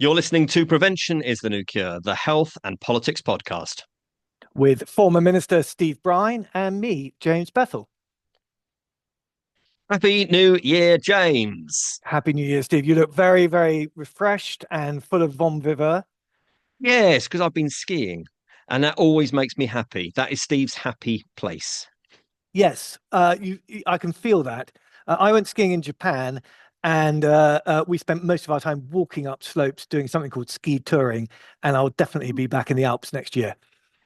You're listening to Prevention is the New Cure, the health and politics podcast. With former Minister Steve Brine and me, James Bethell. Happy New Year, James. Happy New Year, Steve. You look very, very refreshed and full of bon vivant. Yes, because I've been skiing and that always makes me happy. That is Steve's happy place. Yes, I can feel that. I went skiing in Japan and we spent most of our time walking up slopes doing something called ski touring. And I'll definitely be back in the Alps next year.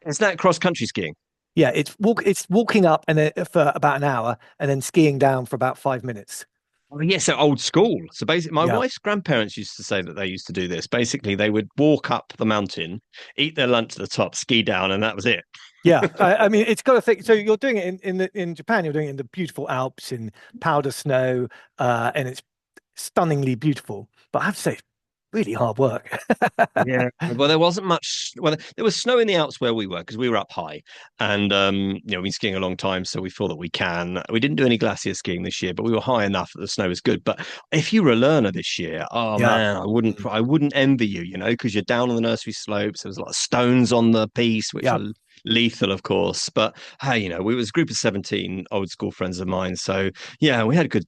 Is that cross-country skiing? Yeah, it's walking up and then for about an hour and then skiing down for about 5 minutes. Oh, yeah, so old school. So basically, my Yeah. wife's grandparents used to say that they used to do this. Basically, they would walk up the mountain, eat their lunch at the top, ski down, and that was it. Yeah, I mean, it's got to think. So you're doing it in Japan. You're doing it in the beautiful Alps in powder snow, and it's stunningly beautiful. But I have to say, it's really hard work. Yeah. Well, there wasn't much. Well, there was snow in the Alps where we were because we were up high, and we've been skiing a long time, so we feel that we can. We didn't do any glacier skiing this year, but we were high enough that the snow was good. But if you were a learner this year, oh Yeah. man, I wouldn't envy you, because you're down on the nursery slopes. There was a lot of stones on the piece, which Yeah. are lethal, of course. But hey, we was a group of 17 old school friends of mine, so yeah, we had good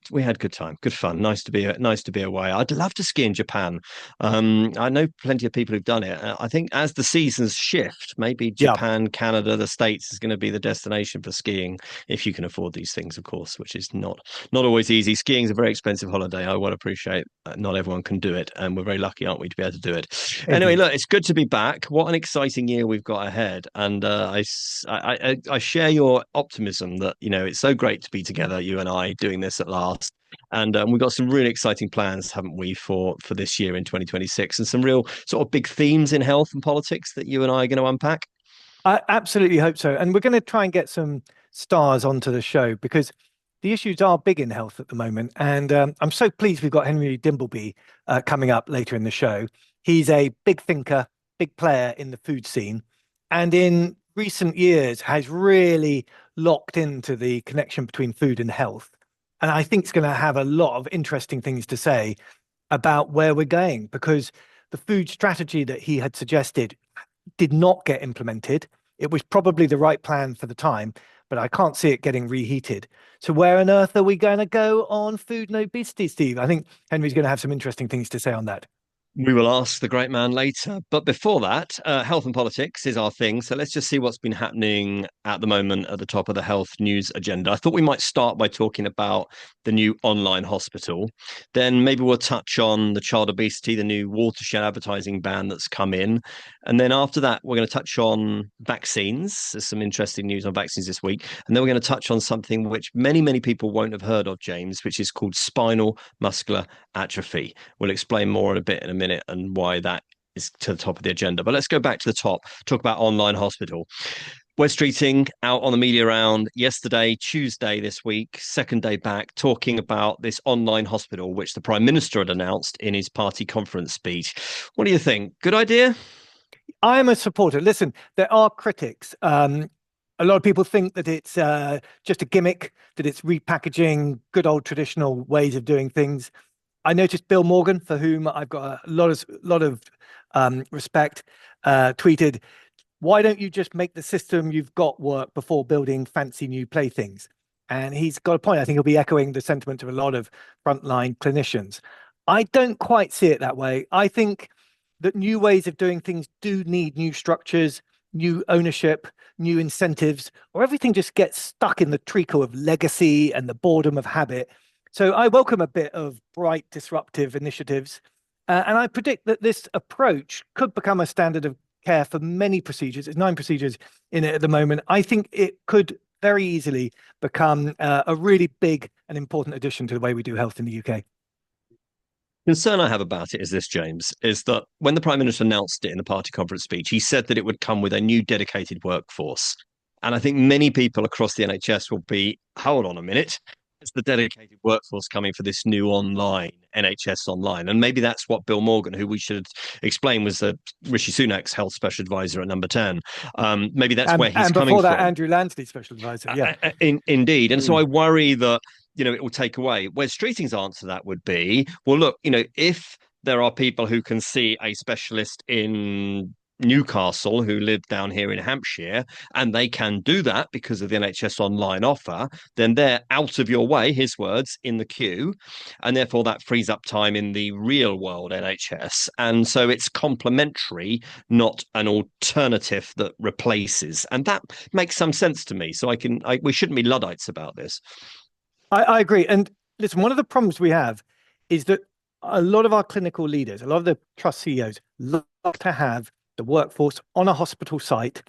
time, good fun. Nice to be away. I'd love to ski in Japan. I know plenty of people who've done it. I think as the seasons shift, maybe Yeah. Japan, Canada, the States is going to be the destination for skiing if you can afford these things, of course, which is not always easy. Skiing is a very expensive holiday. I want to appreciate not everyone can do it, and we're very lucky, aren't we, to be able to do it. Anyway, Indeed. look, it's good to be back. What an exciting year we've got ahead, and I share your optimism that it's so great to be together, you and I, doing this at last. And we've got some really exciting plans, haven't we, for this year in 2026, and some real sort of big themes in health and politics that you and I are going to unpack. I absolutely hope so. And we're going to try and get some stars onto the show because the issues are big in health at the moment. And I'm so pleased we've got Henry Dimbleby coming up later in the show. He's a big thinker, big player in the food scene, and in recent years has really locked into the connection between food and health. And I think it's going to have a lot of interesting things to say about where we're going because the food strategy that he had suggested did not get implemented. It was probably the right plan for the time, but I can't see it getting reheated. So where on earth are we going to go on food and obesity, Steve? I think Henry's going to have some interesting things to say on that. We will ask the great man later. But before that, health and politics is our thing. So let's just see what's been happening at the moment at the top of the health news agenda. I thought we might start by talking about the new online hospital. Then maybe we'll touch on the child obesity, the new watershed advertising ban that's come in. And then after that, we're going to touch on vaccines. There's some interesting news on vaccines this week. And then we're going to touch on something which many, many people won't have heard of, James, which is called spinal muscular atrophy. We'll explain more in a bit in a minute and why that is to the top of the agenda. But let's go back to the top, talk about online hospital. Wes Streeting out on the media round yesterday, Tuesday this week, second day back, talking about this online hospital, which the Prime Minister had announced in his party conference speech. What do you think? Good idea? I'm a supporter. Listen, there are critics. A lot of people think that it's just a gimmick, that it's repackaging good old traditional ways of doing things. I noticed Bill Morgan, for whom I've got a lot of respect, tweeted, "Why don't you just make the system you've got work before building fancy new playthings?" And he's got a point. I think he'll be echoing the sentiment of a lot of frontline clinicians. I don't quite see it that way. I think that new ways of doing things do need new structures, new ownership, new incentives, or everything just gets stuck in the treacle of legacy and the boredom of habit. So I welcome a bit of bright, disruptive initiatives. And I predict that this approach could become a standard of care for many procedures. There's 9 procedures in it at the moment. I think it could very easily become a really big and important addition to the way we do health in the UK. Concern I have about it is this, James, is that when the Prime Minister announced it in the party conference speech, he said that it would come with a new dedicated workforce. And I think many people across the NHS will be, hold on a minute, it's the dedicated workforce coming for this new online NHS online. And maybe that's what Bill Morgan, who we should explain was Rishi Sunak's health special advisor at number 10. Maybe that's where he's and coming before that, from. Andrew Lansley, special advisor. Yeah. Indeed. And so I worry that, it will take away. Where Streeting's answer to that would be, well, look, if there are people who can see a specialist in Newcastle who live down here in Hampshire, and they can do that because of the NHS online offer, then they're out of your way, his words, in the queue. And therefore, that frees up time in the real world NHS. And so it's complementary, not an alternative that replaces. And that makes some sense to me. So we shouldn't be Luddites about this. I agree. And listen, one of the problems we have is that a lot of our clinical leaders, a lot of the trust CEOs love to have the workforce on a hospital site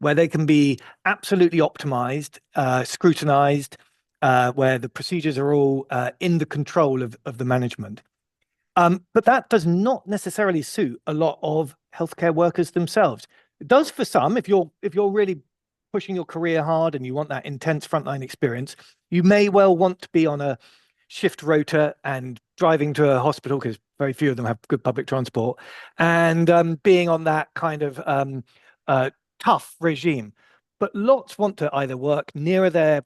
where they can be absolutely optimized, scrutinized, where the procedures are all in the control of the management. But that does not necessarily suit a lot of healthcare workers themselves. It does for some. If you're really pushing your career hard and you want that intense frontline experience, you may well want to be on a shift rota and driving to a hospital, because very few of them have good public transport, and being on that kind of tough regime. But lots want to either work nearer their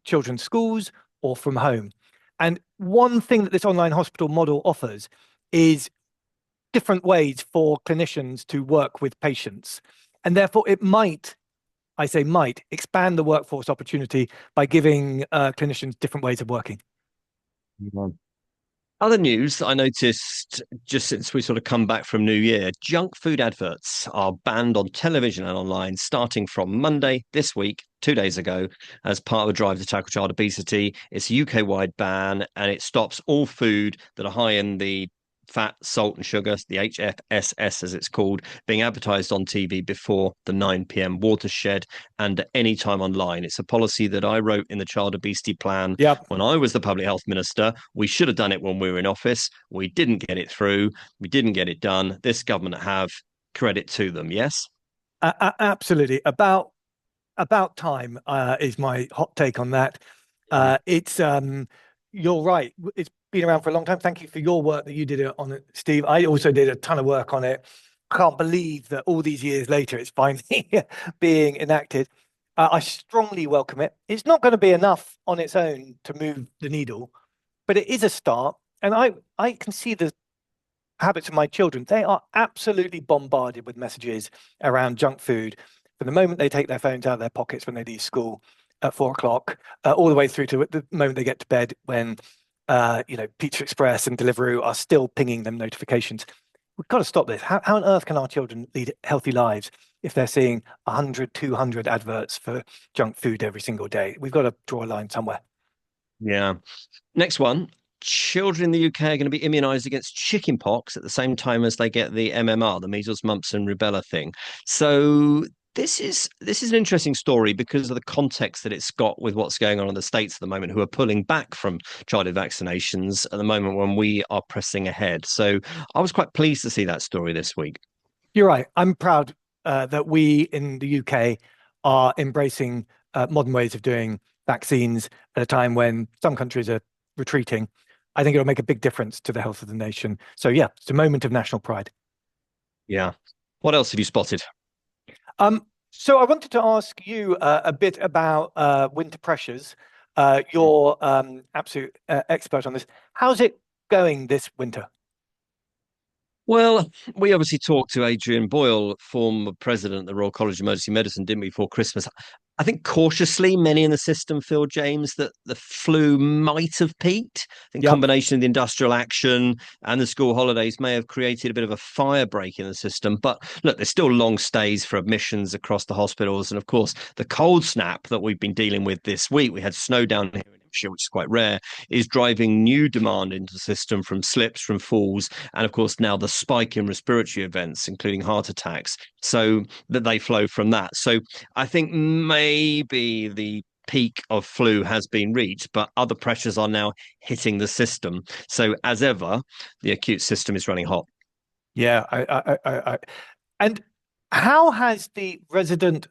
children's schools or from home. And one thing that this online hospital model offers is different ways for clinicians to work with patients. And therefore, it might, I say might, expand the workforce opportunity by giving clinicians different ways of working. Other news that I noticed just since we sort of come back from New Year, junk food adverts are banned on television and online starting from Monday this week, 2 days ago, as part of a drive to tackle child obesity. It's a UK-wide ban, and it stops all food that are high in the fat, salt, and sugar, the HFSS as it's called, being advertised on TV before the 9 p.m. watershed and at any time online. It's a policy that I wrote in the child obesity plan Yep. when I was the public health minister. We should have done it when we were in office. We didn't get it through. We didn't get it done. This government have. Credit to them, yes? Absolutely. About time is my hot take on that. It's you're right. It's been around for a long time. Thank you for your work that you did on it, Steve. I also did a ton of work on it. Can't believe that all these years later it's finally being enacted. I strongly welcome it. It's not going to be enough on its own to move the needle, but it is a start. And I can see the habits of my children. They are absolutely bombarded with messages around junk food from the moment they take their phones out of their pockets when they leave school at 4 o'clock, all the way through to the moment they get to bed, when Pizza Express and Deliveroo are still pinging them notifications. We've got to stop this. How on earth can our children lead healthy lives if they're seeing 100, 200 adverts for junk food every single day? We've got to draw a line somewhere. Yeah. Next one. Children in the UK are going to be immunised against chickenpox at the same time as they get the MMR, the measles, mumps, and rubella thing. So this is an interesting story because of the context that it's got with what's going on in the States at the moment, who are pulling back from childhood vaccinations at the moment when we are pressing ahead. So I was quite pleased to see that story this week. You're right. I'm proud that we in the UK are embracing modern ways of doing vaccines at a time when some countries are retreating. I think it'll make a big difference to the health of the nation. So yeah, it's a moment of national pride. Yeah. What else have you spotted? So I wanted to ask you a bit about winter pressures. You're absolute expert on this. How's it going this winter? Well, we obviously talked to Adrian Boyle, former president of the Royal College of Emergency Medicine, didn't we, before Christmas? I think cautiously, many in the system feel, James, that the flu might have peaked. I think Yep. combination of the industrial action and the school holidays may have created a bit of a fire break in the system. But look, there's still long stays for admissions across the hospitals. And of course, the cold snap that we've been dealing with this week, we had snow down here in Hampshire, which is quite rare, is driving new demand into the system from slips, from falls, and of course now the spike in respiratory events, including heart attacks, so that they flow from that. So I think maybe the peak of flu has been reached, but other pressures are now hitting the system. So as ever, the acute system is running hot. Yeah. And how has the resident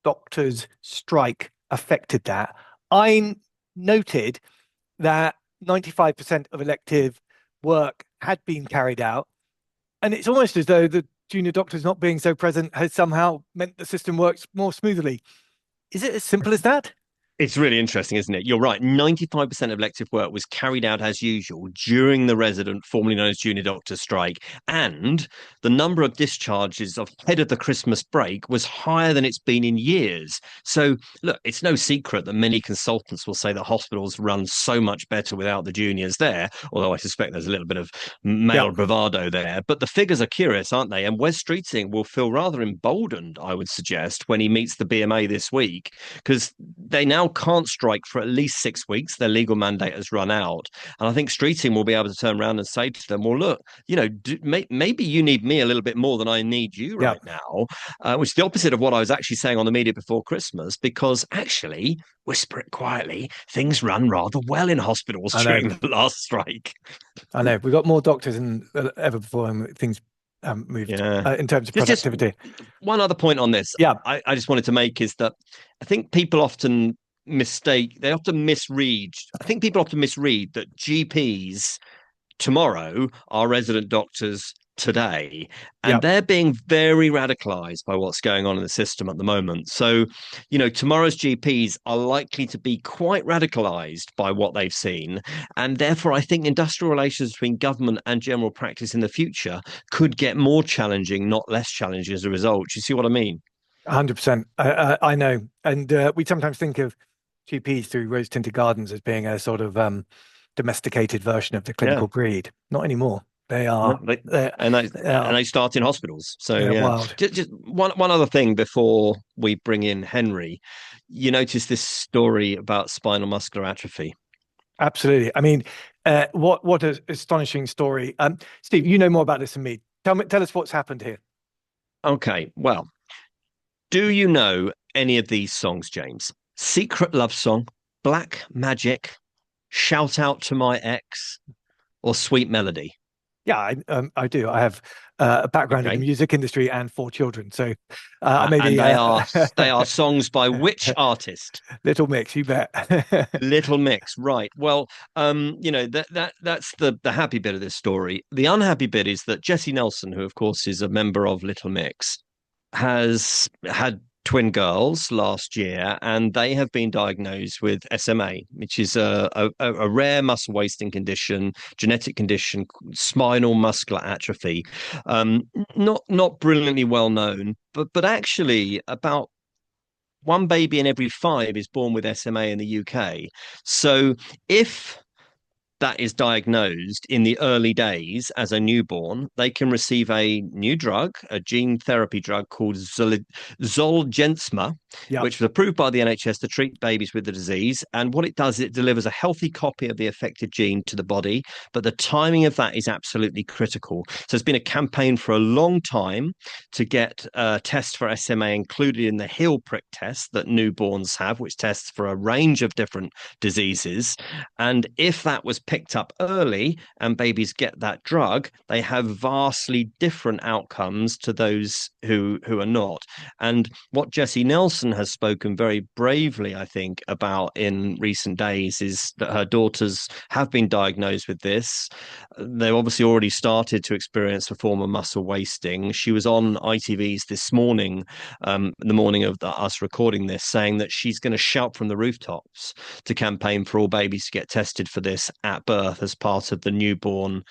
doctors' strike affected that? I noted that 95% of elective work had been carried out, and it's almost as though the junior doctors not being so present has somehow meant the system works more smoothly. Is it as simple as that? It's really interesting, isn't it? You're right. 95% of elective work was carried out as usual during the resident, formerly known as junior doctor strike. And the number of discharges ahead of the Christmas break was higher than it's been in years. So, look, it's no secret that many consultants will say that hospitals run so much better without the juniors there, although I suspect there's a little bit of Yeah, male bravado there. But the figures are curious, aren't they? And Wes Streeting will feel rather emboldened, I would suggest, when he meets the BMA this week, because they now can't strike for at least 6 weeks. Their legal mandate has run out. And I think Streeting will be able to turn around and say to them, well, look, maybe you need me a little bit more than I need you yeah. right now, which is the opposite of what I was actually saying on the media before Christmas, because actually, whisper it quietly, things run rather well in hospitals I know, during the last strike. I know. We've got more doctors than ever before, and things moved Yeah. in terms of Just productivity. one other point on this Yeah, I just wanted to make is that I think people often they often misread. I think people often misread that GPs tomorrow are resident doctors today, yeah. and they're being very radicalized by what's going on in the system at the moment. So, tomorrow's GPs are likely to be quite radicalized by what they've seen, and therefore I think industrial relations between government and general practice in the future could get more challenging, not less challenging as a result. You see what I mean? 100%. I know. And we sometimes think of GPs through rose-tinted gardens as being a sort of domesticated version of the Yeah. clinical breed. Not anymore. They No, are and they they are start in hospitals. So they're yeah, wild. just one other thing before we bring in Henry. You notice this story about spinal muscular atrophy. Absolutely. I mean, what an astonishing story. Steve, you know more about this than me. Tell us what's happened here. Okay, well, do you know any of these songs, James? Secret Love Song, Black Magic, Shout Out to My Ex, or Sweet Melody? Yeah, I do. I have a background in the Okay, music industry and 4 children, so and maybe they are songs by which artist? little mix. You bet. Little Mix, right? Well, that's the happy bit of this story. The unhappy bit is that Jesse Nelson, who of course is a member of Little Mix, has had twin girls last year, and they have been diagnosed with SMA, which is a rare muscle wasting condition, genetic condition, spinal muscular atrophy. Not brilliantly well known, but actually about one baby in every five is born with SMA in the UK. So if that is diagnosed in the early days as a newborn, they can receive a new drug, a gene therapy drug called Zolgensma, Yeah, which was approved by the NHS to treat babies with the disease. And what it does, it delivers a healthy copy of the affected gene to the body, but the timing of that is absolutely critical. So there's been a campaign for a long time to get a test for SMA included in the heel prick test that newborns have, which tests for a range of different diseases. And if that was picked up early and babies get that drug, they have vastly different outcomes to those who are not. And what Jessie Nelson has spoken very bravely, I think, about in recent days is that her daughters have been diagnosed with this. They've obviously already started to experience a form of muscle wasting. She was on ITV's this morning, the morning of us recording this, saying that she's going to shout from the rooftops to campaign for all babies to get tested for this at birth as part of the newborn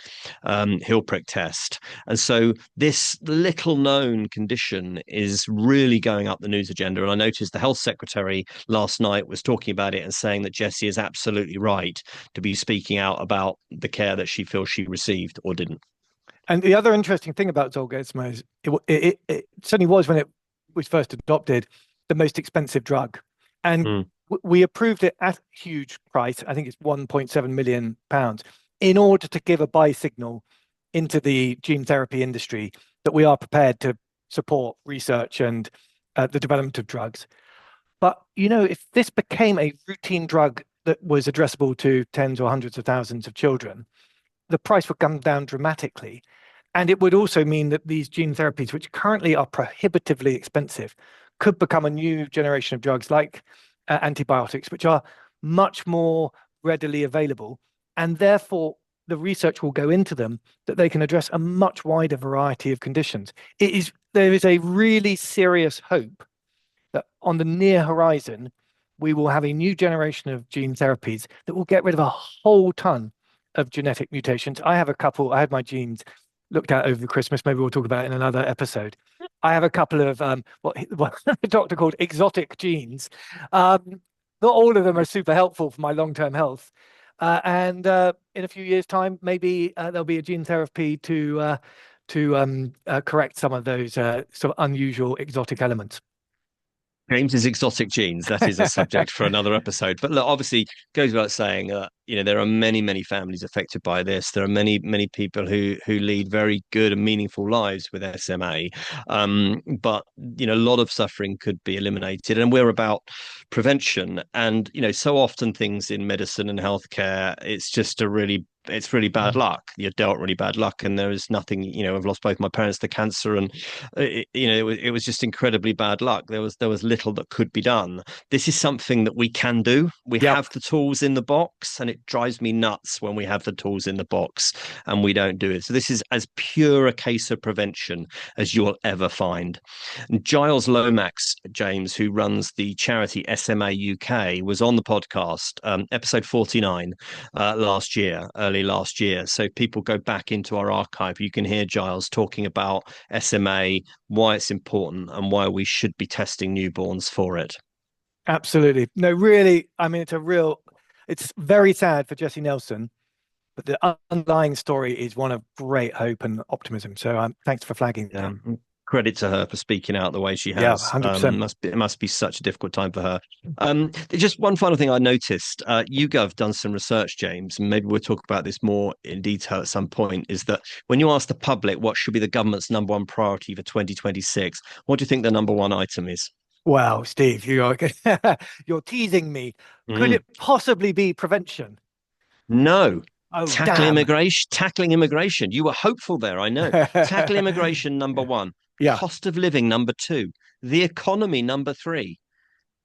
heel prick test. And so this little known condition is really going up the news agenda. And I noticed the health secretary last night was talking about it and saying that Jessie is absolutely right to be speaking out about the care that she feels she received or didn't. and the other interesting thing about Zolgensma is it certainly was when it was first adopted the most expensive drug, and Mm. we approved it at huge price. I think it's 1.7 million pounds in order to give a buy signal into the gene therapy industry that we are prepared to support research and the development of drugs. But if this became a routine drug that was addressable to tens or hundreds of thousands of children, the price would come down dramatically. And it would also mean that these gene therapies, which currently are prohibitively expensive, could become a new generation of drugs like antibiotics, which are much more readily available. And therefore, the research will go into them that they can address a much wider variety of conditions. There is a really serious hope that on the near horizon, we will have a new generation of gene therapies that will get rid of a whole ton of genetic mutations. I had my genes looked at over the Christmas. Maybe we'll talk about it in another episode. I have a couple of what the doctor called exotic genes. Not all of them are super helpful for my long-term health. And in a few years' time, maybe there'll be a gene therapy to correct some of those sort of unusual exotic elements. James's exotic genes, that is a subject for another episode. But look, obviously, goes without saying that there are many, many families affected by this. There are many, many people who lead very good and meaningful lives with SMA. But a lot of suffering could be eliminated, and we're about prevention. And so often things in medicine and healthcare, it's really bad luck. You're dealt really bad luck, and there is nothing. I've lost both my parents to cancer, and it was just incredibly bad luck. There was little that could be done. This is something that we can do. We Yep. have the tools in the box, and it drives me nuts when we have the tools in the box and we don't do it. So this is as pure a case of prevention as you'll ever find. And Giles Lomax, James, who runs the charity SMA UK, was on the podcast, episode 49, early last year. So people go back into our archive. You can hear Giles talking about SMA, why it's important, and why we should be testing newborns for it. Absolutely. No, really, I mean, it's very sad for Jessie Nelson, but the underlying story is one of great hope and optimism. So thanks for flagging that. Credit to her for speaking out the way she Yeah, has. 100%. It must be such a difficult time for her. Just one final thing I noticed. YouGov have done some research, James, and maybe we'll talk about this more in detail at some point, is that when you ask the public what should be the government's number one priority for 2026, what do you think the number one item is? Wow, Steve, you're teasing me. Could it possibly be prevention? No. Oh, Tackling immigration. You were hopeful there, I know. Tackle immigration, number one. Yeah. Cost of living, number two. The economy, number three.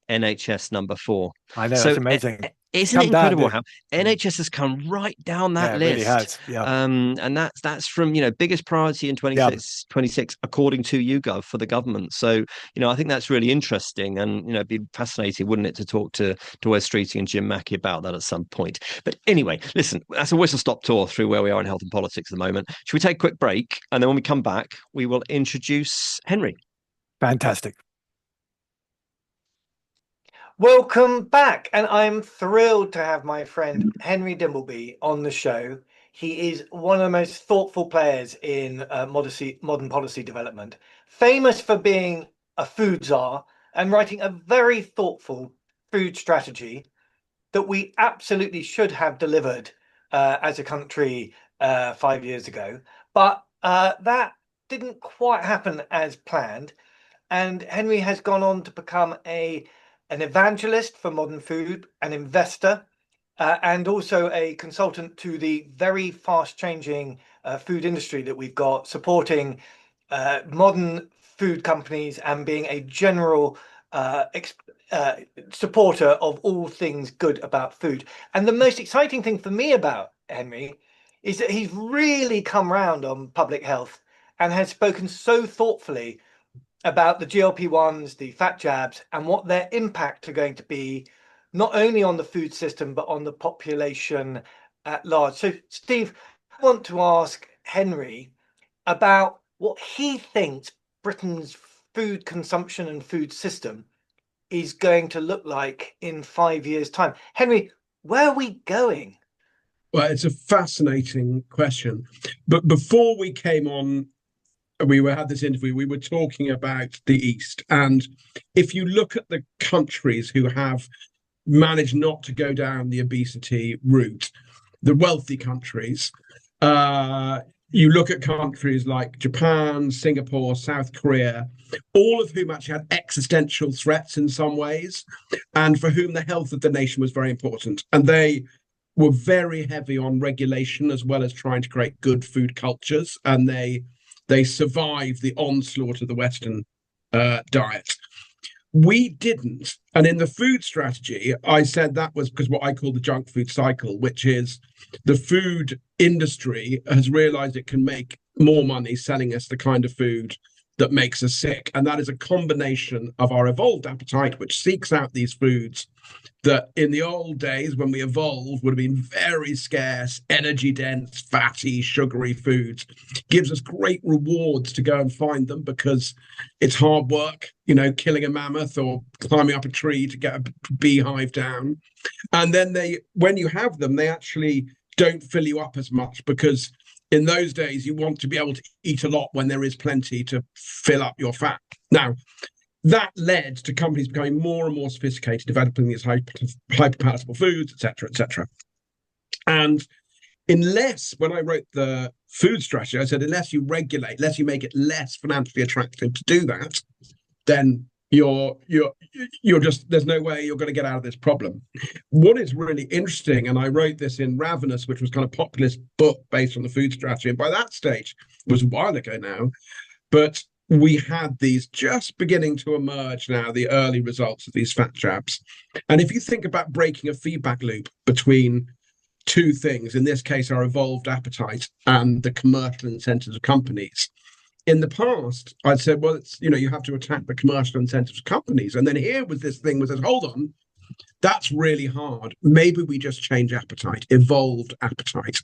NHS, number four. I know, that's amazing. Isn't it incredible how NHS has come right down that list? It really has. Yeah. And that's from biggest priority in 26, according to YouGov for the government. So I think that's really interesting, and it'd be fascinating, wouldn't it, to talk to Wes Streeting and Jim Mackey about that at some point. But anyway, listen, that's a whistle stop tour through where we are in health and politics at the moment. Should we take a quick break, and then when we come back, we will introduce Henry. Fantastic. Welcome back, and I'm thrilled to have my friend Henry Dimbleby on the show. He is one of the most thoughtful players in modern policy development, famous for being a food czar and writing a very thoughtful food strategy that we absolutely should have delivered as a country 5 years ago. But that didn't quite happen as planned, and Henry has gone on to become an evangelist for modern food, an investor, and also a consultant to the very fast-changing food industry that we've got, supporting modern food companies and being a general supporter of all things good about food. And the most exciting thing for me about Henry is that he's really come round on public health and has spoken so thoughtfully about the GLP-1s, the fat jabs, and what their impact are going to be, not only on the food system, but on the population at large. So, Steve, I want to ask Henry about what he thinks Britain's food consumption and food system is going to look like in 5 years' time. Henry, where are we going? Well, it's a fascinating question. But before we came on, had this interview, we were talking about the East. And if you look at the countries who have managed not to go down the obesity route, the wealthy countries, you look at countries like Japan, Singapore, South Korea, all of whom actually had existential threats in some ways, and for whom the health of the nation was very important. And they were very heavy on regulation as well as trying to create good food cultures. And they survived the onslaught of the Western diet. We didn't. And in the food strategy, I said that was because what I call the junk food cycle, which is the food industry has realized it can make more money selling us the kind of food that makes us sick. And that is a combination of our evolved appetite, which seeks out these foods that in the old days when we evolved would have been very scarce, energy dense, fatty, sugary foods. Gives us great rewards to go and find them because it's hard work, killing a mammoth or climbing up a tree to get a beehive down. And then when you have them, they actually don't fill you up as much because in those days you want to be able to eat a lot when there is plenty to fill up your fat. Now, that led to companies becoming more and more sophisticated, developing these hyper-palatable foods, etc., etc. And when I wrote the food strategy, I said, unless you regulate, unless you make it less financially attractive to do that, then you're just, there's no way you're going to get out of this problem. What is really interesting, and I wrote this in Ravenous, which was kind of populist book based on the food strategy, and by that stage, it was a while ago now, but we had these just beginning to emerge now, the early results of these fat jabs. And if you think about breaking a feedback loop between two things, in this case, our evolved appetite and the commercial incentives of companies. In the past, I'd said, well, it's, you have to attack the commercial incentives of companies. And then here was this thing that says, hold on, that's really hard. Maybe we just change appetite, evolved appetite.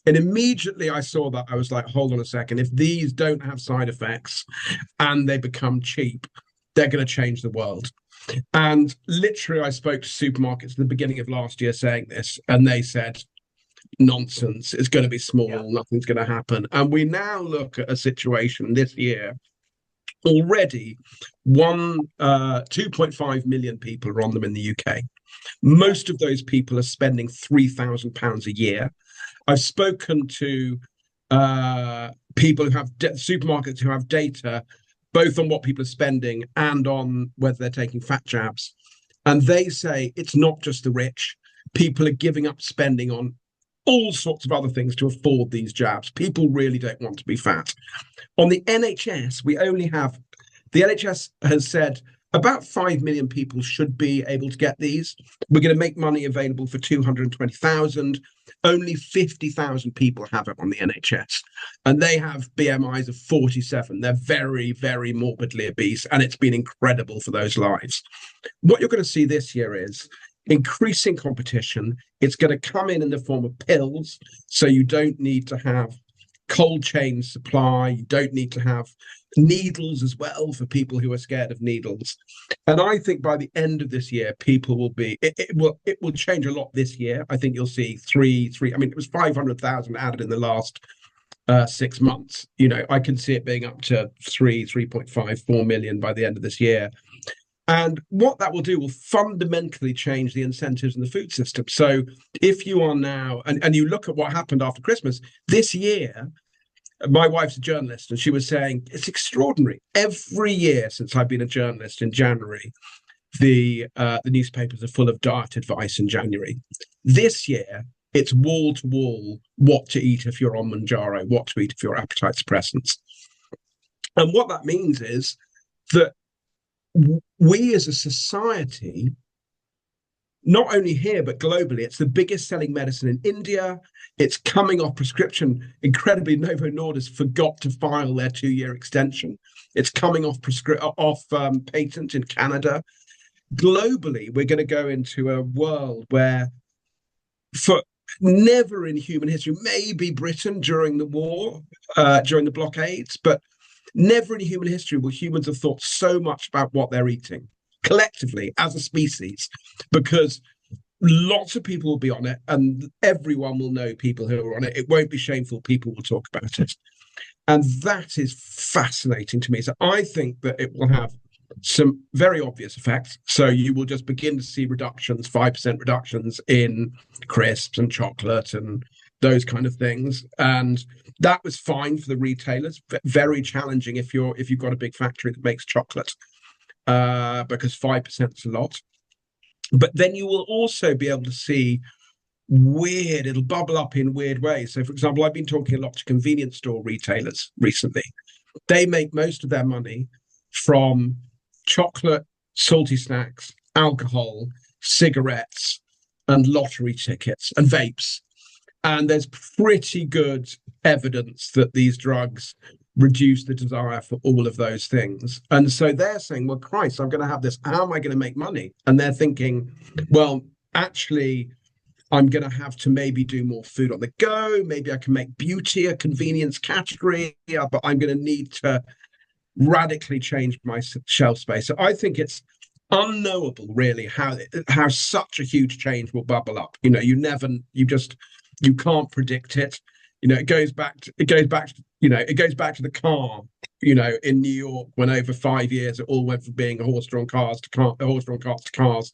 And immediately I saw that, I was like, hold on a second. If these don't have side effects and they become cheap, they're going to change the world. And literally, I spoke to supermarkets at the beginning of last year saying this, and they said, nonsense, it's going to be small, nothing's going to happen. And we now look at a situation this year. Already, 2.5 million people are on them in the UK. Most of those people are spending £3,000 a year. I've spoken to people who have supermarkets who have data, both on what people are spending and on whether they're taking fat jabs. And they say it's not just the rich. People are giving up spending on all sorts of other things to afford these jabs. People really don't want to be fat. On the NHS, the NHS has said about 5 million people should be able to get these. We're going to make money available for 220,000. Only 50,000 people have it on the NHS. And they have BMIs of 47. They're very, very morbidly obese. And it's been incredible for those lives. What you're going to see this year is increasing competition. It's going to come in the form of pills. So you don't need to have cold chain supply. You don't need to have needles as well for people who are scared of needles. And I think by the end of this year, people will be, it will change a lot this year. I think you'll see it was 500,000 added in the last 6 months. I can see it being up to 3.5, 4 million by the end of this year. And what that will do will fundamentally change the incentives in the food system. So if you are now, and you look at what happened after Christmas, this year, my wife's a journalist, and she was saying, it's extraordinary. Every year since I've been a journalist in January, the newspapers are full of diet advice in January. This year, it's wall to wall what to eat if you're on Manjaro, what to eat if you're appetite suppressants. And what that means is that we as a society, not only here, but globally, it's the biggest selling medicine in India. It's coming off prescription. Incredibly, Novo Nordisk forgot to file their 2-year extension. It's coming off patent in Canada. Globally, we're going to go into a world where, for never in human history, maybe Britain during the war, during the blockades, but never in human history will humans have thought so much about what they're eating collectively as a species, because lots of people will be on it and everyone will know people who are on it. It won't be shameful. People will talk about it. And that is fascinating to me. So I think that it will have some very obvious effects. So you will just begin to see reductions, 5% reductions in crisps and chocolate and those kind of things. And that was fine for the retailers. Very challenging if you've got a big factory that makes chocolate, because 5% is a lot. But then you will also be able to see it'll bubble up in weird ways. So, for example, I've been talking a lot to convenience store retailers recently. They make most of their money from chocolate, salty snacks, alcohol, cigarettes, and lottery tickets and vapes. And there's pretty good evidence that these drugs reduce the desire for all of those things. And so they're saying, well, Christ, I'm going to have this. How am I going to make money? And they're thinking, well, actually, I'm going to have to maybe do more food on the go. Maybe I can make beauty a convenience category, but I'm going to need to radically change my shelf space. So I think it's unknowable, really, how such a huge change will bubble up. You can't predict it. It goes back to the car. In New York, when over 5 years it all went from being horse-drawn carts to cars,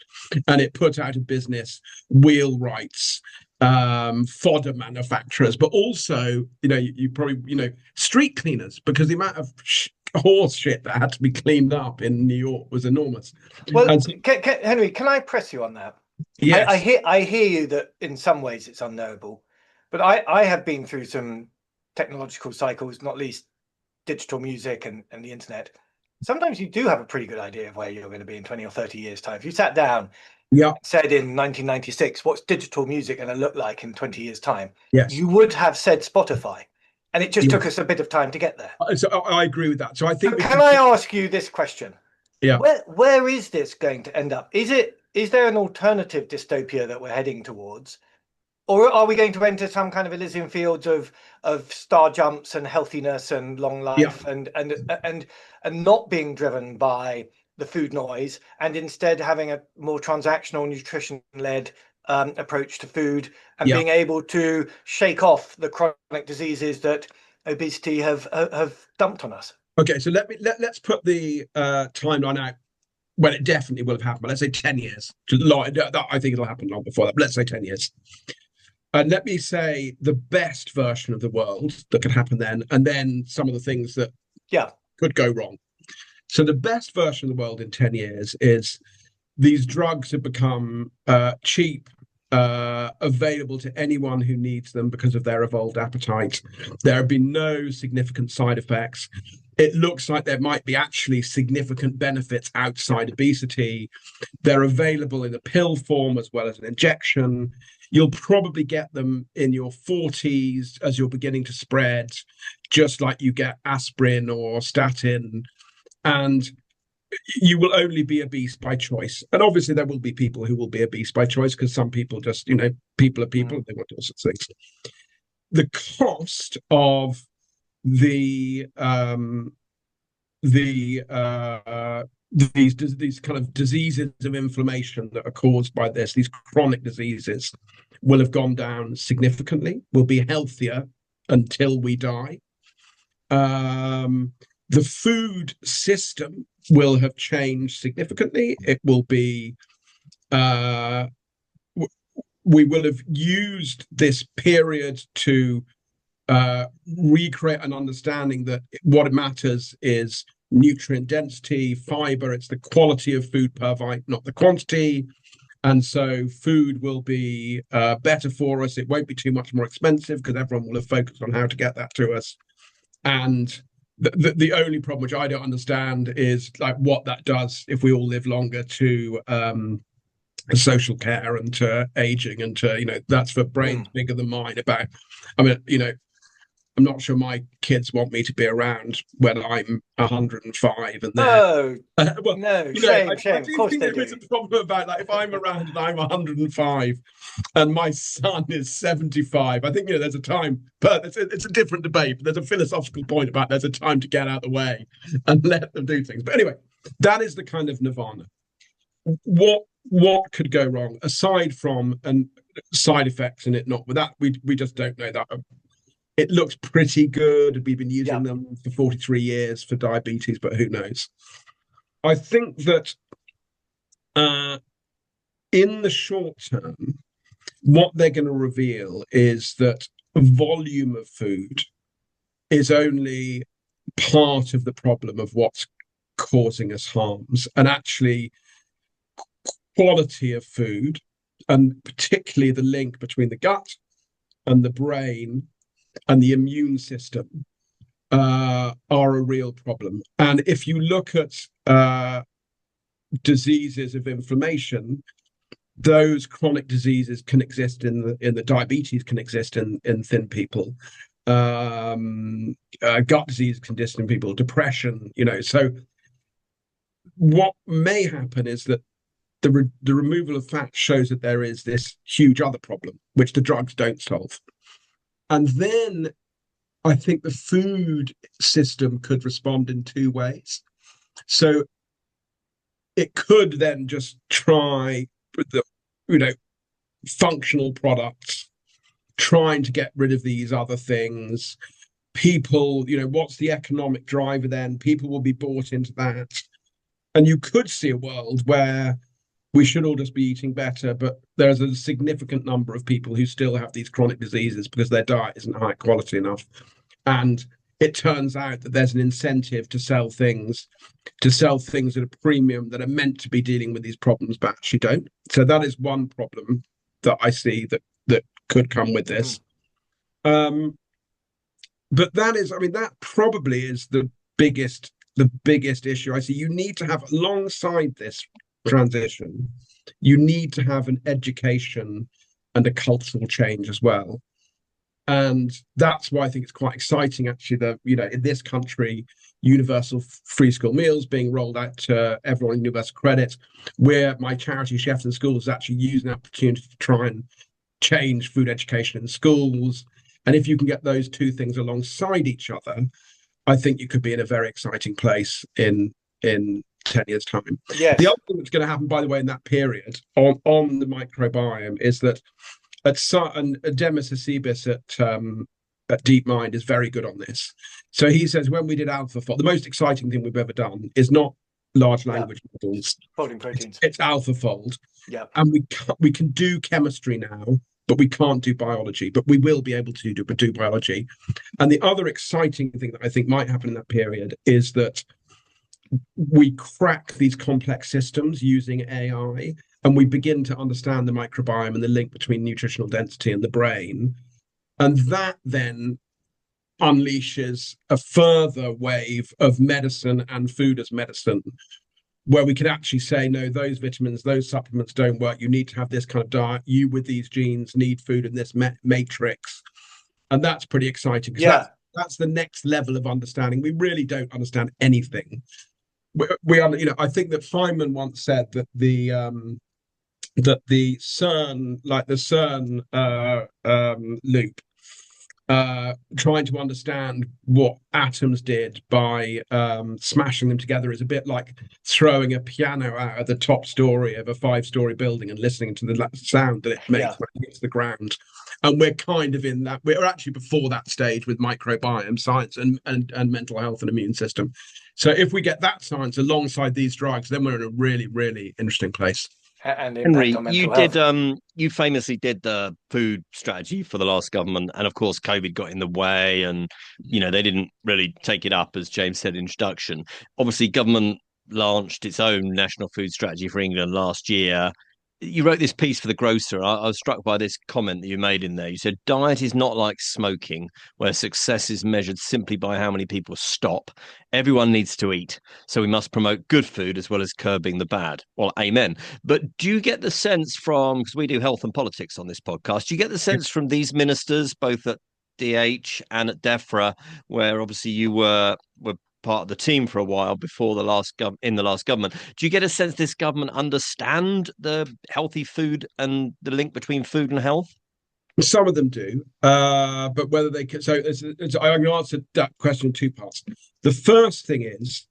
and it put out of business wheelwrights, fodder manufacturers, but also, you probably, street cleaners, because the amount of horse shit that had to be cleaned up in New York was enormous. Well, Henry, can I press you on that? Yes. I hear you that in some ways it's unknowable, but I have been through some technological cycles, not least digital music and the internet. Sometimes you do have a pretty good idea of where you're going to be in 20 or 30 years' time. If you sat down and said in 1996, what's digital music going to look like in 20 years' time? Yes. You would have said Spotify. And it just took us a bit of time to get there. So I agree with that. So I think. Can I ask you this question? Yeah. Where is this going to end up? Is there an alternative dystopia that we're heading towards, or are we going to enter some kind of Elysian fields of star jumps and healthiness and long life and not being driven by the food noise, and instead having a more transactional, nutrition-led approach to food, and being able to shake off the chronic diseases that obesity have dumped on us? Okay, so let's put the timeline out. Well, it definitely will have happened. Let's say 10 years. I think it'll happen long before that. But let's say 10 years. And let me say the best version of the world that could happen then, and then some of the things that could go wrong. So the best version of the world in 10 years is these drugs have become cheap, available to anyone who needs them because of their evolved appetite. There have been no significant side effects. It looks like there might be actually significant benefits outside obesity. They're available in a pill form as well as an injection. You'll probably get them in your 40s as you're beginning to spread, just like you get aspirin or statin. And you will only be obese by choice. And obviously there will be people who will be obese by choice, because some people just, people are people, they want all sorts of things. The cost of these kind of diseases of inflammation that are caused by this, these chronic diseases, will have gone down significantly. We'll be healthier until we die. The food system will have changed significantly. It will be, we will have used this period to recreate an understanding that what matters is nutrient density, fiber. It's the quality of food per bite, not the quantity. And so food will be better for us. It won't be too much more expensive because everyone will have focused on how to get that to us. And the only problem, which I don't understand, is like what that does if we all live longer to social care and to aging and to, that's for brains bigger than mine. I'm not sure my kids want me to be around when I'm 105 and they're shame. I do think there is a problem about if I'm around and I'm 105 and my son is 75. I think there's a time, but it's a different debate. But there's a philosophical point about there's a time to get out of the way and let them do things. But anyway, that is the kind of nirvana. What could go wrong aside from side effects and it not? With that, we just don't know that. It looks pretty good. We've been using them for 43 years for diabetes, but who knows? I think that in the short term, what they're going to reveal is that volume of food is only part of the problem of what's causing us harms. And actually, quality of food, and particularly the link between the gut and the brain and the immune system are a real problem. And if you look at diseases of inflammation, those chronic diseases can exist in the diabetes can exist in thin people. gut disease condition in people, depression, So what may happen is that the removal of fat shows that there is this huge other problem, which the drugs don't solve. And then I think the food system could respond in two ways. So it could then just try with the, functional products, trying to get rid of these other things. People, what's the economic driver then? People will be bought into that. And you could see a world where we should all just be eating better, but there's a significant number of people who still have these chronic diseases because their diet isn't high quality enough. And it turns out that there's an incentive to sell things at a premium that are meant to be dealing with these problems, but actually don't. So that is one problem that I see that could come with this. But that probably is the biggest issue I see. You need to have, alongside this transition, you need to have an education and a cultural change as well. And that's why I think it's quite exciting, actually, that, in this country, universal free school meals being rolled out to everyone in universal credit, where my charity, Chefs in Schools, is actually using that opportunity to try and change food education in schools. And if you can get those two things alongside each other, I think you could be in a very exciting place in 10 years' time. Yes. The other thing that's going to happen, by the way, in that period on the microbiome is that Demis Hassibis at DeepMind is very good on this. So he says when we did AlphaFold, the most exciting thing we've ever done is not large language models. Folding proteins. It's AlphaFold. Yeah. And we can do chemistry now, but we can't do biology. But we will be able to do biology. And the other exciting thing that I think might happen in that period is that we crack these complex systems using AI, and we begin to understand the microbiome and the link between nutritional density and the brain. And that then unleashes a further wave of medicine and food as medicine, where we can actually say, no, those vitamins, those supplements don't work. You need to have this kind of diet. You with these genes need food in this matrix. And that's pretty exciting. Yeah. That's the next level of understanding. We really don't understand anything. I think that Feynman once said that the CERN, like the CERN loop, trying to understand what atoms did by smashing them together is a bit like throwing a piano out of the top story of a 5-story building and listening to the sound that it makes when it hits the ground. And we're kind of in that. We're actually before that stage with microbiome science and mental health and immune system. So if we get that science alongside these drugs, then we're in a really, really interesting place. And Henry, you famously did the food strategy for the last government, and of course COVID got in the way, and they didn't really take it up, as James said in introduction. Obviously government launched its own national food strategy for England last year. You wrote this piece for The Grocer. I was struck by this comment that you made in there. You said, diet is not like smoking, where success is measured simply by how many people stop. Everyone needs to eat, so we must promote good food as well as curbing the bad. Well, amen. But do you get the sense from, because we do health and politics on this podcast, do you get the sense from these ministers, both at DH and at DEFRA, where obviously you were part of the team for a while before the last government. Do you get a sense this government understand the healthy food and the link between food and health? Some of them do, but whether they can. So I'm going to answer that question in two parts. The first thing is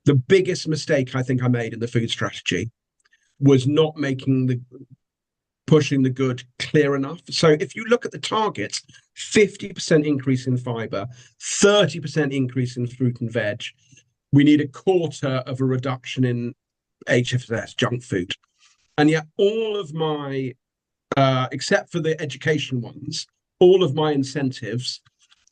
the biggest mistake I think I made in the food strategy was not pushing the good clear enough. So if you look at the targets, 50% increase in fiber, 30% increase in fruit and veg. We need a quarter of a reduction in HFSS, junk food. And yet all of my, except for the education ones, all of my incentives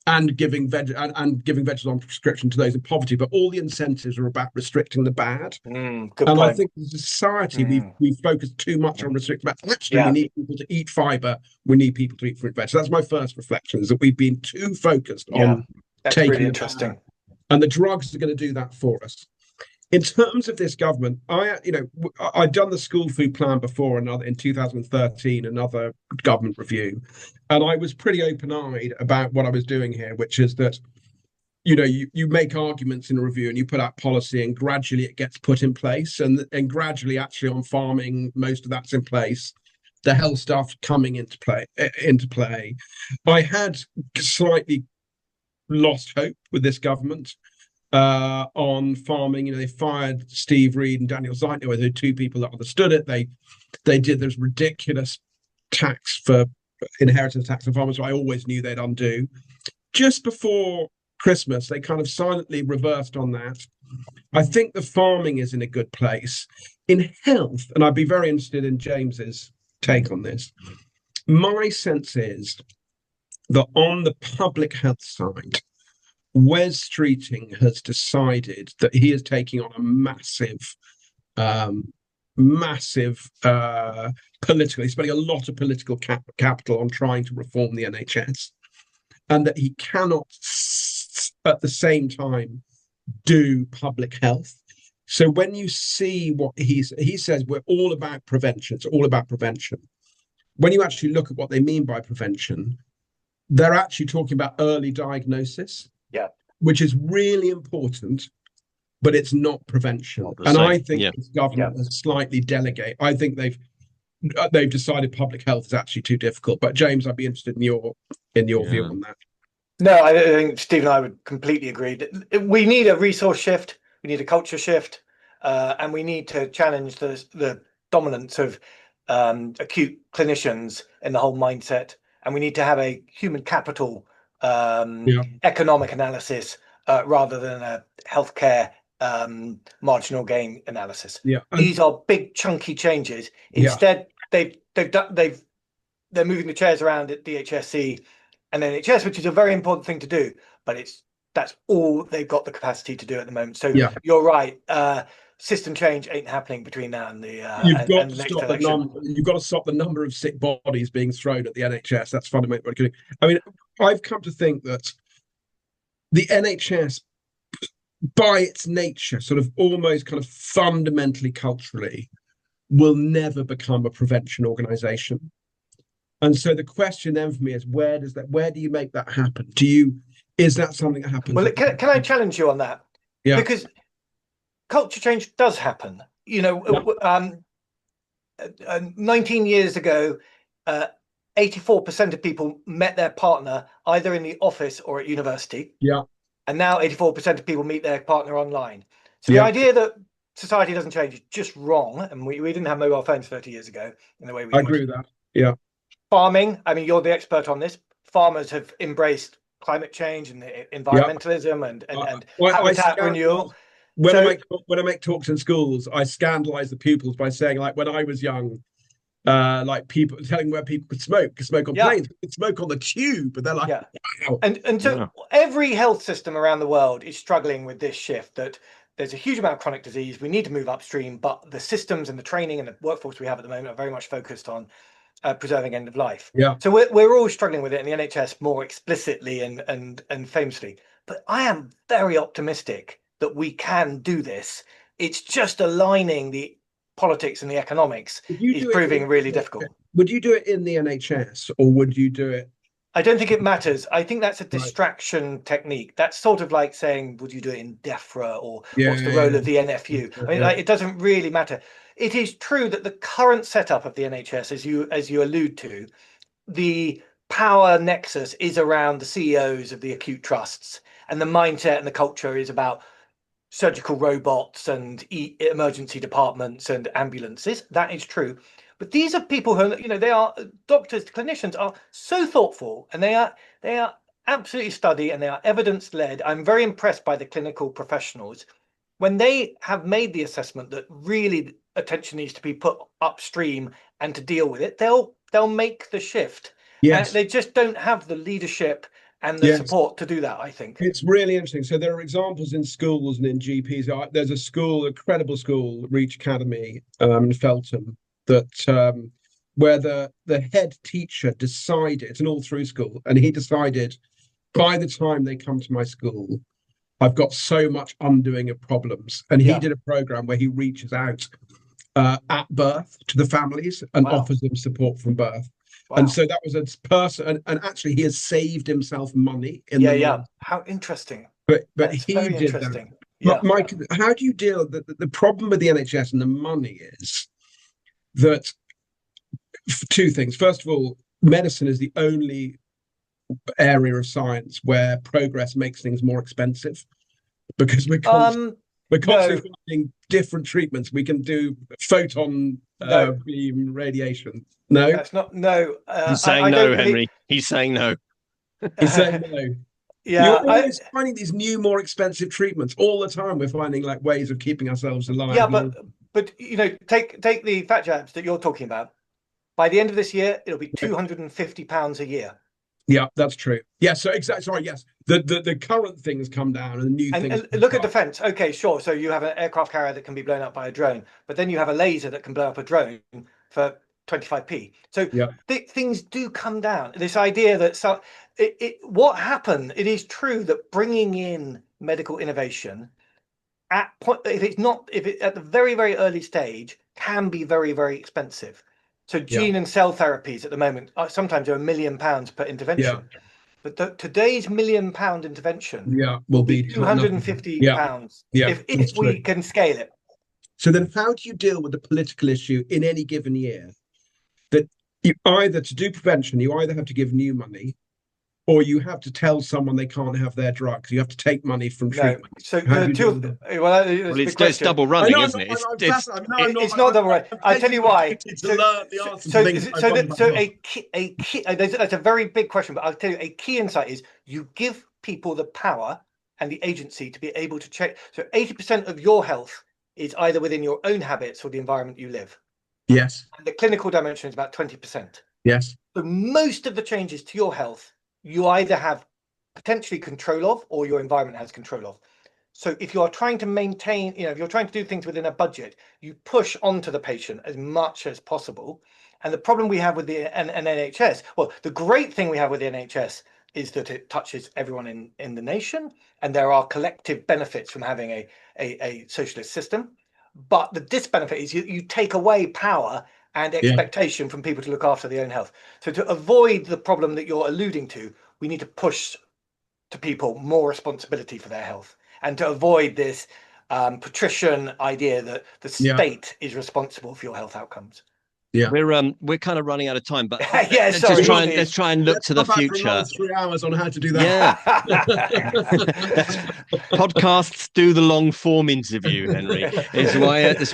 and giving vegetables on prescription to those in poverty, but all the incentives are about restricting the bad. Good and point. I think as a society, we've focused too much on restricting bad. Actually, we need people to eat fiber. We need people to eat fruit and veg. So that's my first reflection, is that we've been too focused on that's taking really interesting. and the drugs are going to do that for us. in terms of this government, I'd done the school food plan before, another in 2013, another government review, and I was pretty open-eyed about what I was doing here, which is that you make arguments in a review and you put out policy, and gradually it gets put in place, and gradually, actually, on farming, most of that's in place. The health stuff coming into play. I had slightly lost hope with this government on farming. They fired Steve Reed and Daniel Zeitner, the two people that understood it. They did this ridiculous tax for inheritance tax for farmers, I always knew they'd undo. Just before Christmas, they kind of silently reversed on that. I think the farming is in a good place. In health, and I'd be very interested in James's take on this, my sense is that on the public health side, Wes Streeting has decided that he is taking on a massive political, he's spending a lot of political capital on trying to reform the NHS, and that he cannot at the same time do public health. So when you see what he says, we're all about prevention. It's all about prevention. When you actually look at what they mean by prevention, they're actually talking about early diagnosis, which is really important, but it's not prevention. And I think this government has slightly delegate. I think they've decided public health is actually too difficult. But James, I'd be interested in your view on that. No, I think Steve and I would completely agree. We need a resource shift. We need a culture shift, and we need to challenge the dominance of acute clinicians in the whole mindset. And we need to have a human capital economic analysis rather than a healthcare marginal gain analysis. These are big chunky changes. Instead, they're moving the chairs around at DHSC and NHS, which is a very important thing to do, but that's all they've got the capacity to do at the moment. So you're right. System change ain't happening between now and the next election. You've got to stop the number of sick bodies being thrown at the NHS. That's fundamentally. I mean, I've come to think that the NHS, by its nature, sort of almost kind of fundamentally culturally, will never become a prevention organisation. And so the question then for me is, where do you make that happen? Is that something that happens? Well, can I challenge you on that? Yeah. Because culture change does happen. 19 years ago, 84% of people met their partner either in the office or at university. Yeah. And now 84% of people meet their partner online. So the idea that society doesn't change is just wrong. And we didn't have mobile phones 30 years ago in the way we I agree with that. Yeah. Farming, I mean, you're the expert on this. Farmers have embraced climate change and environmentalism and habitat renewal. When I make talks in schools, I scandalize the pupils by saying, like, when I was young, like people telling where people could smoke on planes, could smoke on the tube, and they're like, wow. And so every health system around the world is struggling with this shift, that there's a huge amount of chronic disease. We need to move upstream, but the systems and the training and the workforce we have at the moment are very much focused on preserving end of life. So we're all struggling with it in the NHS more explicitly and famously. But I am very optimistic that we can do this. It's just aligning the politics and the economics is proving really difficult. Would you do it in the NHS or would you do it? I don't think it matters. I think that's a distraction technique. That's sort of like saying, would you do it in DEFRA or what's the role of the NFU? I mean, it doesn't really matter. It is true that the current setup of the NHS, as you allude to, the power nexus is around the CEOs of the acute trusts, and the mindset and the culture is about surgical robots and emergency departments and ambulances. That is true. But these are people who, they are doctors, clinicians are so thoughtful, and they are absolutely studied, and they are evidence-led. I'm very impressed by the clinical professionals. When they have made the assessment that really attention needs to be put upstream and to deal with it, they'll make the shift. Yes. And they just don't have the leadership and the support to do that, I think. It's really interesting. So there are examples in schools and in GPs. There's a school, a credible school, Reach Academy in Feltham, that where the head teacher decided, it's an all-through school, and he decided by the time they come to my school, I've got so much undoing of problems. And he did a program where he reaches out at birth to the families and offers them support from birth. And so that was a person, and actually he has saved himself money in the long. How interesting. But That's he very did interesting. that. Mike, how do you deal? The problem with the NHS and the money is that two things. First of all, medicine is the only area of science where progress makes things more expensive, because we're constantly finding different treatments. We can do photon beam radiation. No, that's not. No, he's saying no, Henry. He's saying no. He's saying no. Yeah, you're always finding these new, more expensive treatments all the time. We're finding like ways of keeping ourselves alive. Yeah, but take the fat jabs that you're talking about. By the end of this year, it'll be £250 a year. Yeah, that's true. Yeah, so exactly. Sorry, yes. The current things come down and the new things. And look at defense. Okay, sure. So you have an aircraft carrier that can be blown up by a drone, but then you have a laser that can blow up a drone for 25p. So things do come down. This idea that what happened, it is true that bringing in medical innovation at the very, very early stage can be very, very expensive. So gene and cell therapies at the moment sometimes are £1 million per intervention. But today's £1 million intervention will be £250 if we can scale it. So then how do you deal with the political issue in any given year that you either, to do prevention, you either have to give new money, or you have to tell someone they can't have their drugs? You have to take money from treatment. So it's double running, isn't it? It's not double running. I'll tell you why. That's a very big question, but I'll tell you a key insight is you give people the power and the agency to be able to check. So 80% of your health is either within your own habits or the environment you live. Yes. And the clinical dimension is about 20%. Yes. So most of the changes to your health, you either have potentially control of or your environment has control of. So if you're trying to maintain, if you're trying to do things within a budget, you push onto the patient as much as possible. And the problem we have with the NHS, well, the great thing we have with the NHS is that it touches everyone in the nation, and there are collective benefits from having a socialist system. But the disbenefit is you take away power and expectation from people to look after their own health. So to avoid the problem that you're alluding to, we need to push to people more responsibility for their health, and to avoid this patrician idea that the state is responsible for your health outcomes. Yeah, we're kind of running out of time, but let's try and look to the future. 3 hours on how to do that. Podcasts do the long form interview, Henry. It's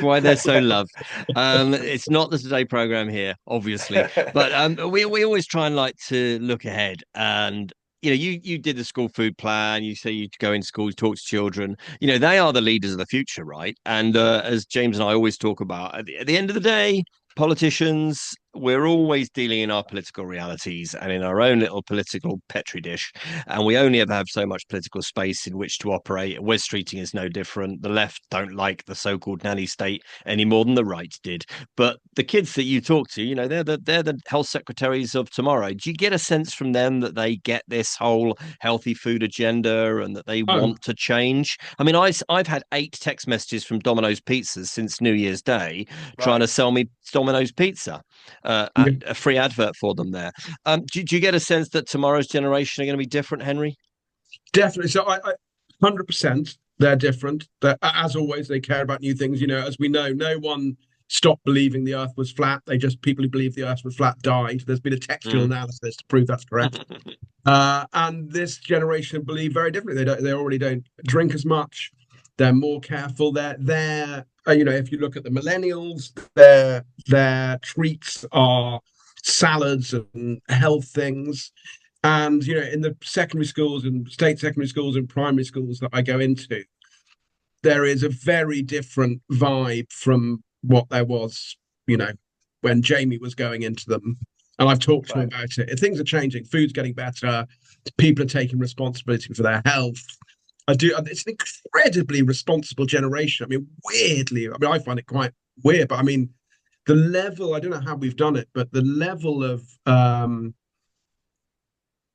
why they're so loved. It's not the Today program here, obviously, but we always try and like to look ahead. And you did the school food plan. You say you go in schools, talk to children. They are the leaders of the future, right? And as James and I always talk about, at the end of the day, politicians, we're always dealing in our political realities and in our own little political petri dish, and we only ever have so much political space in which to operate. Wes Streeting is no different. The left don't like the so-called nanny state any more than the right did. But the kids that you talk to, they're the health secretaries of tomorrow. Do you get a sense from them that they get this whole healthy food agenda and that they want to change? I mean, I've had 8 text messages from Domino's Pizzas since New Year's Day trying to sell me Domino's pizza. And a free advert for them there. Do you get a sense that tomorrow's generation are going to be different, Henry? Definitely. So I 100% they're different. As always, they care about new things. As we know, no one stopped believing the earth was flat. People who believed the earth was flat died. There's been a textual analysis to prove that's correct. And this generation believe very differently. They already don't drink as much. They're more careful. They're if you look at the millennials, their treats are salads and health things. And in the secondary schools and state secondary schools and primary schools that I go into, there is a very different vibe from what there was, when Jamie was going into them. And I've talked to him about it. Things are changing. Food's getting better. People are taking responsibility for their health. It's an incredibly responsible generation. I mean, weirdly, I find it quite weird, but I mean, the level, I don't know how we've done it, but the level of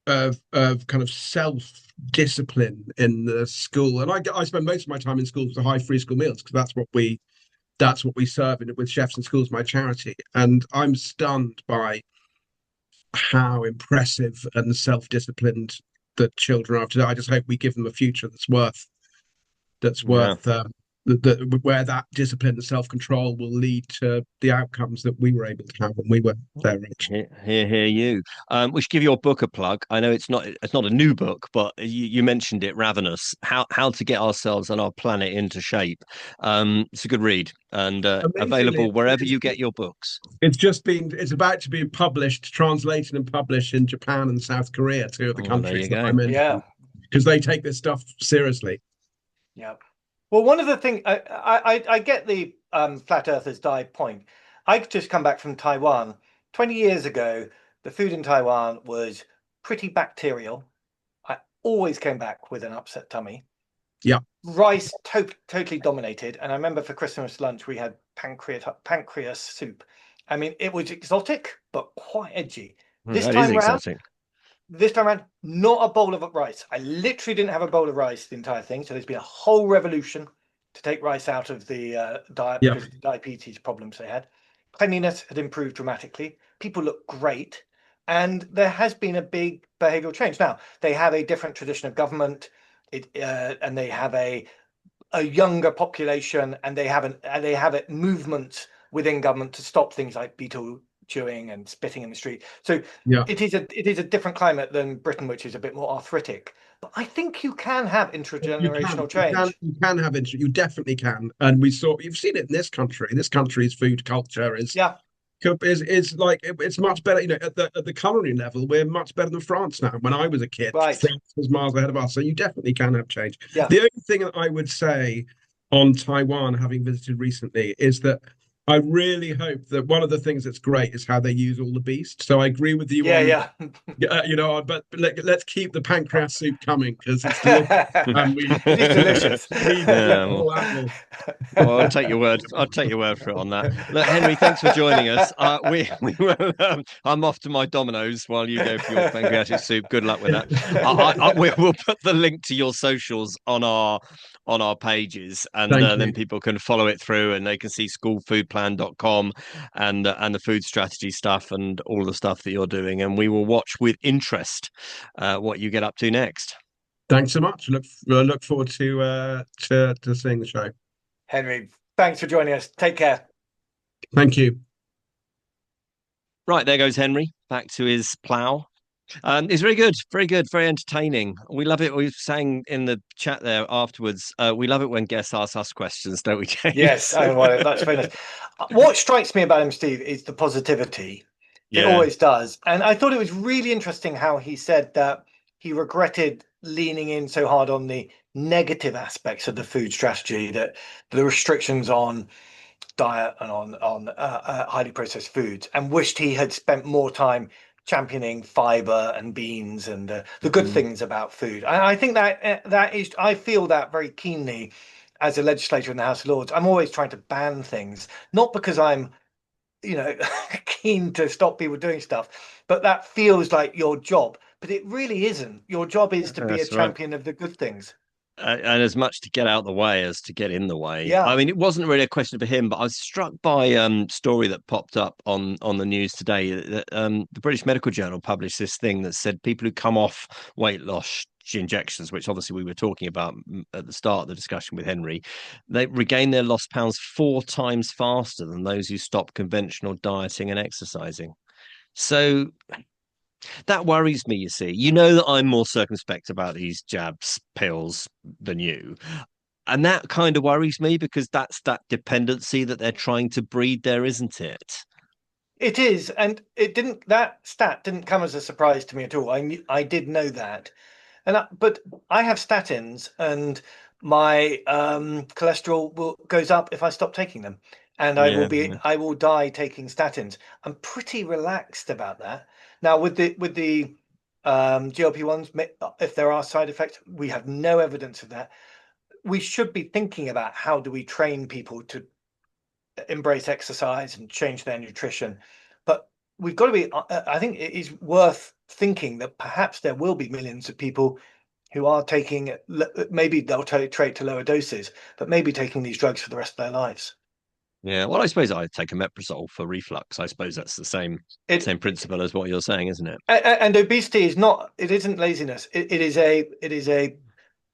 of kind of self-discipline in the school. And I spend most of my time in schools with high free school meals because that's what we serve with Chefs in Schools, my charity. And I'm stunned by how impressive and self-disciplined the children are today. I just hope we give them a future that's worth where that discipline and self-control will lead to the outcomes that we were able to have when we were their age. Hear you. We should give your book a plug. I know it's not a new book, but you mentioned it, Ravenous. How to get ourselves and our planet into shape. It's a good read and available wherever you get your books. It's about to be published, translated and published in Japan and South Korea, two of the countries that I mentioned, because they take this stuff seriously. Yeah. Well, one of the things I get the flat earthers die point. I just come back from Taiwan. 20 years ago, the food in Taiwan was pretty bacterial. I always came back with an upset tummy. Yeah. Rice totally dominated. And I remember for Christmas lunch, we had pancreas soup. I mean, it was exotic, but quite edgy. This time around, not a bowl of rice. I literally didn't have a bowl of rice the entire thing. So there's been a whole revolution to take rice out of the diet because of the diabetes problems they had. Cleanliness had improved dramatically. People look great. And there has been a big behavioral change. Now, they have a different tradition of government, and they have a younger population, and they have movements within government to stop things like beetle chewing and spitting in the street. So it is a different climate than Britain, which is a bit more arthritic. But I think you can have intergenerational change. You definitely can. And you've seen it in this country. This country's food culture is like it's much better. You know, at the culinary level, we're much better than France now. When I was a kid, France was miles ahead of us. So you definitely can have change. Yeah. The only thing that I would say on Taiwan, having visited recently, is that I really hope that one of the things that's great is how they use all the beast. So I agree with you but let's keep the pancreas soup coming because it's delicious. It is delicious. Well, I'll take your word. I'll take your word for it on that. Look, Henry, thanks for joining us. We will. I'm off to my Domino's while you go for your pancreatic soup. Good luck with that. We'll put the link to your socials on our pages, and then people can follow it through, and they can see schoolfoodplan.com and the food strategy stuff and all the stuff that you're doing. And we will watch with interest what you get up to next. Thanks so much. Look forward to seeing the show. Henry, thanks for joining us. Take care. Thank you. Right, there goes Henry back to his plough. It's very good, very entertaining. We love it. We were saying in the chat there afterwards, we love it when guests ask us questions, don't we, James? Yes, that's very nice. What strikes me about him, Steve, is the positivity. It always does. And I thought it was really interesting how he said that he regretted leaning in so hard on the negative aspects of the food strategy, that the restrictions on diet and on highly processed foods, and wished he had spent more time championing fiber and beans and the good things about food. I think that is, I feel that very keenly as a legislator in the House of Lords. I'm always trying to ban things, not because I'm keen to stop people doing stuff, but that feels like your job. But it really isn't. Your job is to be a champion of the good things. And as much to get out the way as to get in the way. Yeah. I mean, it wasn't really a question for him, but I was struck by a story that popped up on the news today. That the British Medical Journal published this thing that said people who come off weight loss injections, which obviously we were talking about at the start of the discussion with Henry, they regain their lost pounds 4 times faster than those who stop conventional dieting and exercising. So that worries me, you see. You know that I'm more circumspect about these jabs, pills than you. And that kind of worries me because that's that dependency that they're trying to breed there, isn't it? It is. And that stat didn't come as a surprise to me at all. I did know that. But I have statins, and my cholesterol goes up if I stop taking them. And I will die taking statins. I'm pretty relaxed about that. Now, with the GLP-1s, if there are side effects, we have no evidence of that. We should be thinking about how do we train people to embrace exercise and change their nutrition. But we've got to be, I think it is worth thinking that perhaps there will be millions of people who are taking, maybe they'll titrate to lower doses, but maybe taking these drugs for the rest of their lives. Yeah, well, I suppose I take omeprazole for reflux. I suppose that's the same principle as what you're saying, isn't it? And obesity is not, it isn't laziness. It is a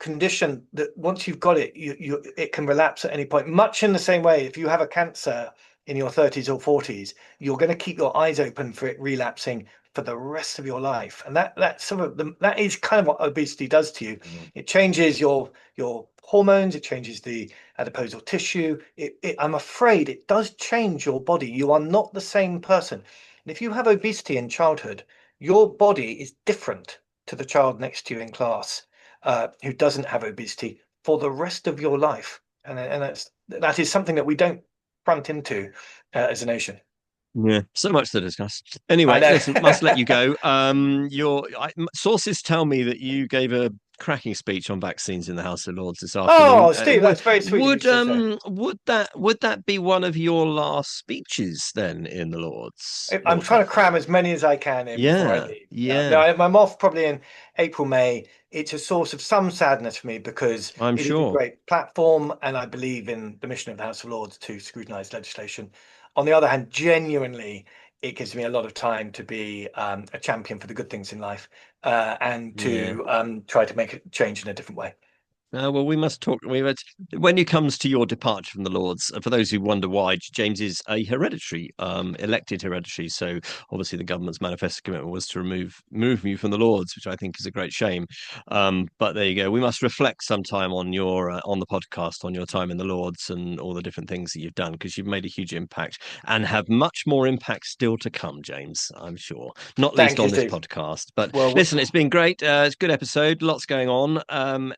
condition that once you've got it, it can relapse at any point. Much in the same way, if you have a cancer in your 30s or 40s, you're going to keep your eyes open for it relapsing for the rest of your life. And that is kind of what obesity does to you. It changes your hormones, it changes the adipose tissue. I'm afraid it does change your body. You are not the same person. And if you have obesity in childhood, your body is different to the child next to you in class who doesn't have obesity for the rest of your life. And that is something that we don't front into as a nation. Yeah, so much to discuss. Anyway, listen, must let you go. Sources tell me that you gave a cracking speech on vaccines in the House of Lords this afternoon. Oh, Steve, that's very sweet. Would that be one of your last speeches then in the Lords? I'm trying to cram as many as I can in before I leave. Yeah. I'm off probably in April, May. It's a source of some sadness for me because I'm it sure. is a great platform, and I believe in the mission of the House of Lords to scrutinise legislation. On the other hand, genuinely, it gives me a lot of time to be a champion for the good things in life and to try to make a change in a different way. Well, we must talk. When it comes to your departure from the Lords, for those who wonder why, James is a hereditary, elected hereditary. So obviously, the government's manifesto commitment was to move you from the Lords, which I think is a great shame. But there you go. We must reflect sometime on your on the podcast on your time in the Lords and all the different things that you've done, because you've made a huge impact and have much more impact still to come, James. I'm sure, not least on this podcast. But listen, it's been great. It's a good episode. Lots going on.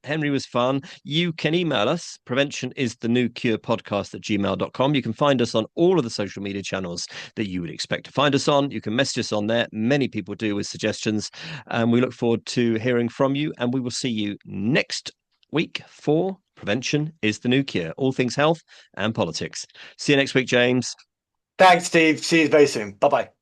Henry was fun. You can email us, preventionisthenewcurepodcast@gmail.com. You can find us on all of the social media channels that you would expect to find us on. You can message us on there. Many people do with suggestions. And we look forward to hearing from you. And we will see you next week for Prevention is the New Cure, all things health and politics. See you next week, James. Thanks, Steve. See you very soon. Bye-bye.